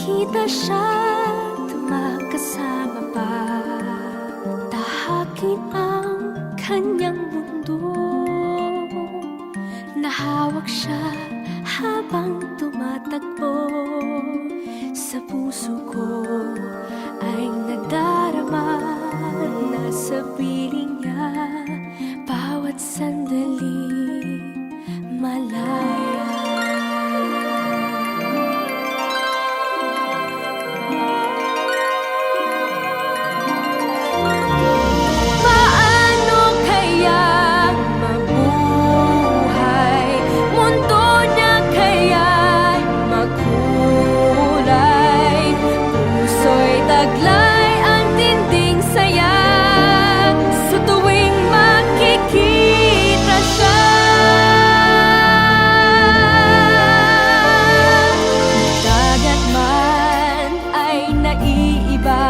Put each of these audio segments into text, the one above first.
makita siya't makasama pa, tahakin ang kanyang mundo. Nahawak siya habang tumatakbo, sa puso ko ay nadarama, nasa piling niya bawat sandali malaya. Paano kaya mabuhay? Mundo niya kaya'y magkulay, puso'y taglay ang tinding saya sa tuwing makikita siya. Dagat man ay naiiba,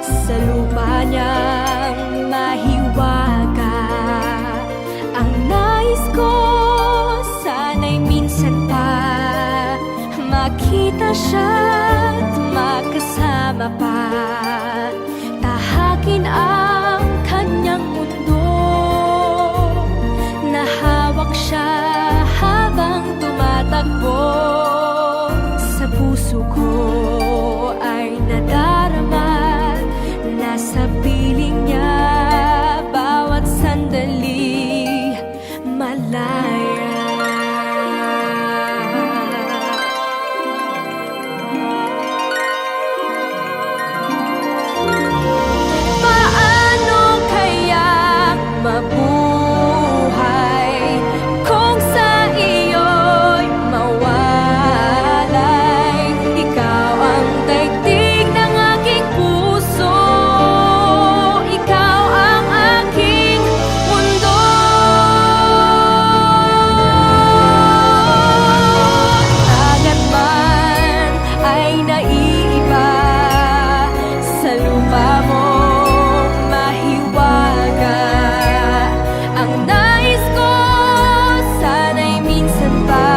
sa lupa niyang mahiwaga. Ang nais ko sana'y minsan pa makita siya't makasama pa, tahakin ang kanyang mundo. Nahawak siya habang tumatakbo, sa puso ko ay nadarama, nasa piling niya bawat sandali malaya. Paano kaya mabuhay kung sa iyo'y mawalay? Ikaw ang daigdig ng aking puso, ikaw ang aking mundo. Dagat man ay naiiba, sa lupa mo mahiwaga. Ang nais ko sana'y minsan pa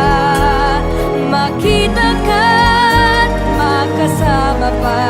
makita ka't makasama pa,